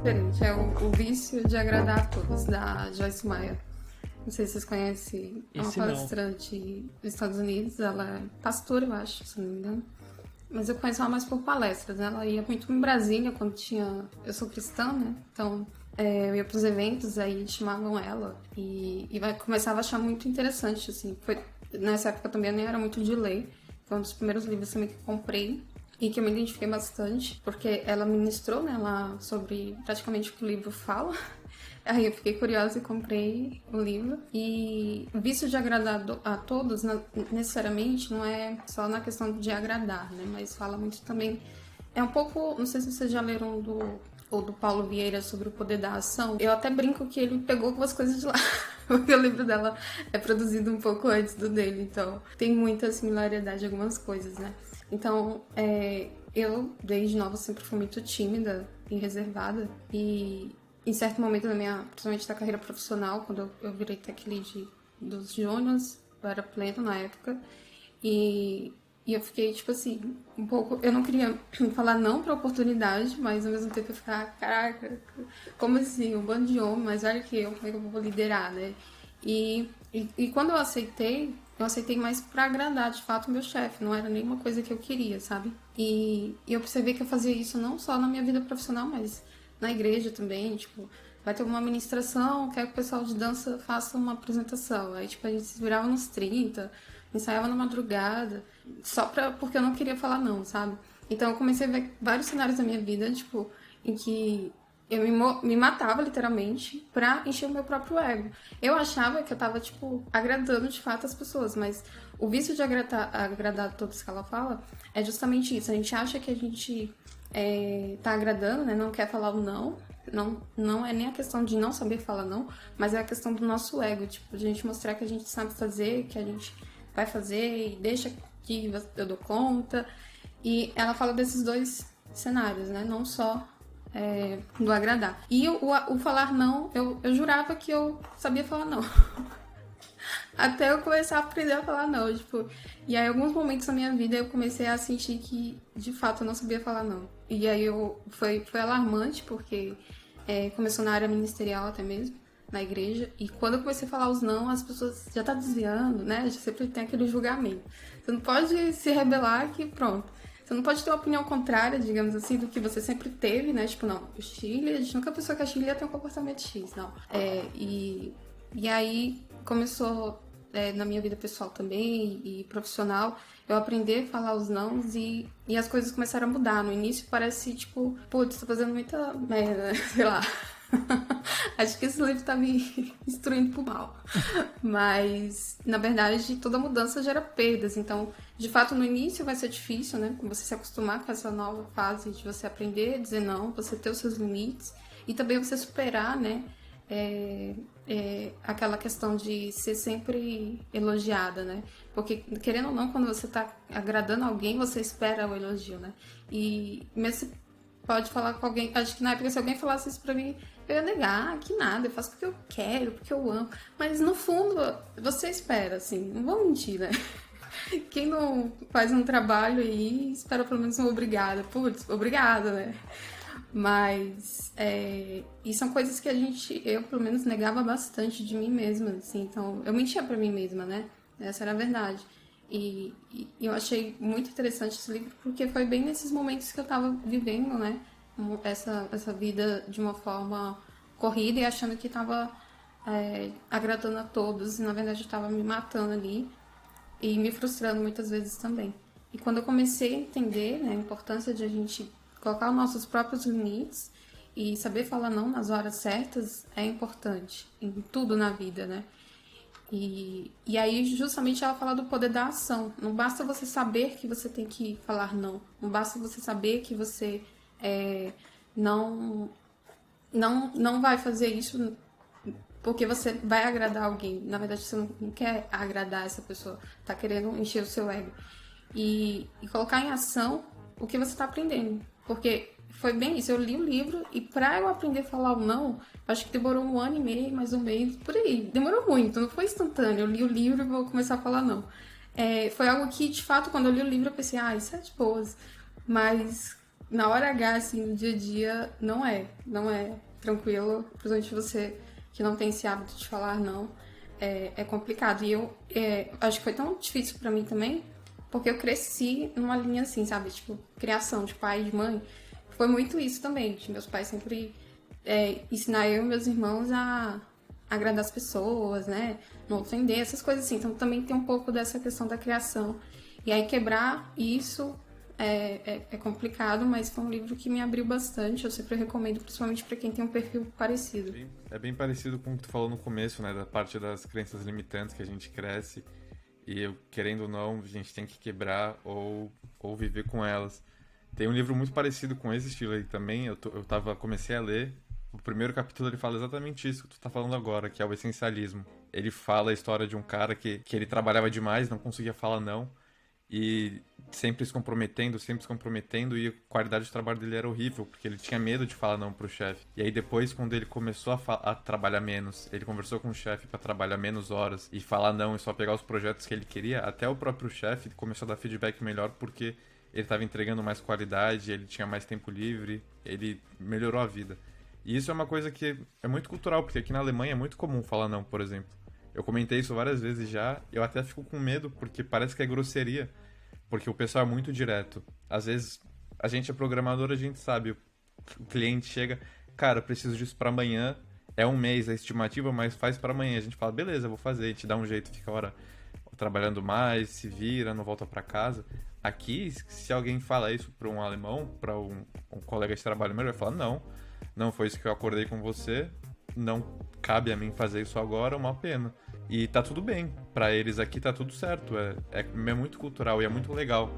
diferente. É o Vício de Agradar a Todos, da Joyce Meyer. Não sei se vocês conhecem, é uma Esse não. palestrante dos Estados Unidos, ela é pastora, eu acho, se não me engano. Mas eu conheço ela mais por palestras, né? Ela ia muito em Brasília quando tinha... Eu sou cristã, né? Então, eu ia pros eventos, aí chamavam ela começava a achar muito interessante, assim. Nessa época também eu nem era muito de ler. Foi um dos primeiros livros também que eu comprei e que eu me identifiquei bastante, porque ela ministrou, né, lá sobre praticamente o que o livro fala. Aí eu fiquei curiosa e comprei o livro. E o vício de agradar a todos, necessariamente, não é só na questão de agradar, né? Mas fala muito também... É um pouco... Não sei se vocês já leram do Paulo Vieira sobre o poder da ação. Eu até brinco que ele pegou algumas coisas de lá. Porque o livro dela é produzido um pouco antes do dele. Então, tem muita similaridade em algumas coisas, né? Então, eu, desde nova, sempre fui muito tímida e reservada. E... Em certo momento da minha, principalmente da carreira profissional, quando eu virei tech lead dos Jonas, eu era pleno na época, e eu fiquei, tipo assim, um pouco... Eu não queria falar não pra oportunidade, mas ao mesmo tempo eu ficava, caraca, como assim, um bando de homem, mas olha que como é que eu vou liderar, né? E quando eu aceitei mais pra agradar, de fato, o meu chefe, não era nenhuma coisa que eu queria, sabe? E eu percebi que eu fazia isso não só na minha vida profissional, mas na igreja também, tipo, vai ter uma ministração, quer que o pessoal de dança faça uma apresentação. Aí, tipo, a gente se virava nos 30, ensaiava na madrugada, porque eu não queria falar não, sabe? Então eu comecei a ver vários cenários da minha vida, tipo, em que eu me matava, literalmente, pra encher o meu próprio ego. Eu achava que eu tava, tipo, agradando de fato as pessoas, mas o vício de agradar a todos que ela fala é justamente isso. A gente acha que a gente tá agradando, né? Não quer falar o não. Não é nem a questão de não saber falar não, mas é a questão do nosso ego, tipo, de a gente mostrar que a gente sabe fazer, que a gente vai fazer e deixa que eu dou conta. E ela fala desses dois cenários, né? Não só do agradar. E o falar não, eu jurava que eu sabia falar não. Até eu começar a aprender a falar não, tipo... E aí, em alguns momentos da minha vida, eu comecei a sentir que, de fato, eu não sabia falar não. E aí, foi alarmante, porque começou na área ministerial até mesmo, na igreja. E quando eu comecei a falar os não, as pessoas já tá desviando, né? Já sempre tem aquele julgamento. Você não pode se rebelar que pronto. Você não pode ter uma opinião contrária, digamos assim, do que você sempre teve, né? Tipo, não, o Chile, a gente nunca pensou que a Chile ia ter um comportamento X, não. E aí começou, na minha vida pessoal também e profissional, eu aprendi a falar os nãos e as coisas começaram a mudar. No início parece, tipo, putz, tô fazendo muita merda, sei lá. Acho que esse livro tá me instruindo pro mal. Mas, na verdade, toda mudança gera perdas. Então, de fato, no início vai ser difícil, né? Você se acostumar com essa nova fase de você aprender a dizer não, você ter os seus limites. E também você superar, né? Aquela questão de ser sempre elogiada, né? Porque, querendo ou não, quando você tá agradando alguém, você espera o elogio, né? E mesmo pode falar com alguém. Acho que na época, se alguém falasse isso pra mim, eu ia negar, que nada, eu faço porque eu quero, porque eu amo. Mas no fundo, você espera, assim, não vou mentir, né? Quem não faz um trabalho aí, espera pelo menos um obrigada. Putz, obrigada, né? Mas, e são coisas que eu pelo menos negava bastante de mim mesma, assim. Então, eu mentia pra mim mesma, né? Essa era a verdade. E eu achei muito interessante esse livro porque foi bem nesses momentos que eu tava vivendo, né? Essa vida de uma forma corrida e achando que tava agradando a todos. E na verdade eu tava me matando ali e me frustrando muitas vezes também. E quando eu comecei a entender, né, a importância de a gente colocar os nossos próprios limites e saber falar não nas horas certas é importante em tudo na vida, né? E aí, justamente, ela fala do poder da ação. Não basta você saber que você tem que falar não. Não basta você saber que você não vai fazer isso porque você vai agradar alguém. Na verdade, você não quer agradar essa pessoa. Tá querendo encher o seu ego. E colocar em ação o que você tá aprendendo. Porque foi bem isso, eu li o livro e pra eu aprender a falar o não, acho que demorou 1 ano e meio, mais ou menos, por aí. Demorou muito, não foi instantâneo. Eu li o livro e vou começar a falar não. Foi algo que, de fato, quando eu li o livro, eu pensei, isso é de boas. Mas Na hora H, assim, no dia a dia, não é tranquilo, principalmente você que não tem esse hábito de falar não, é complicado. E eu acho que foi tão difícil pra mim também, porque eu cresci numa linha assim, sabe? Tipo, criação de pai e de mãe. Foi muito isso também, de meus pais sempre ensinar eu e meus irmãos a agradar as pessoas, né? Não ofender, essas coisas assim. Então também tem um pouco dessa questão da criação. E aí quebrar isso é complicado, mas foi um livro que me abriu bastante. Eu sempre recomendo, principalmente para quem tem um perfil parecido. É bem parecido com o que tu falou no começo, né? Da parte das crenças limitantes que a gente cresce e, querendo ou não, a gente tem que quebrar ou viver com elas. Tem um livro muito parecido com esse estilo aí também. Comecei a ler. O primeiro capítulo ele fala exatamente isso que tu tá falando agora, que é o essencialismo. Ele fala a história de um cara que ele trabalhava demais, não conseguia falar não. E sempre se comprometendo, e a qualidade de trabalho dele era horrível, porque ele tinha medo de falar não pro chefe. E aí depois, quando ele começou a trabalhar menos, ele conversou com o chefe para trabalhar menos horas e falar não e só pegar os projetos que ele queria, até o próprio chefe começou a dar feedback melhor porque ele estava entregando mais qualidade, ele tinha mais tempo livre, ele melhorou a vida. E isso é uma coisa que é muito cultural, porque aqui na Alemanha é muito comum falar não, por exemplo. Eu comentei isso várias vezes já, eu até fico com medo, porque parece que é grosseria, porque o pessoal é muito direto. Às vezes, a gente é programador, a gente sabe, o cliente chega, cara, eu preciso disso pra amanhã, é um mês a estimativa, mas faz pra amanhã. A gente fala, beleza, vou fazer, a gente dá um jeito, fica a hora trabalhando mais, se vira, não volta pra casa. Aqui, se alguém fala isso pra um alemão, pra um colega de trabalho meu, ele vai falar, não foi isso que eu acordei com você, não cabe a mim fazer isso agora, é uma pena. E tá tudo bem, pra eles aqui tá tudo certo, é muito cultural e é muito legal.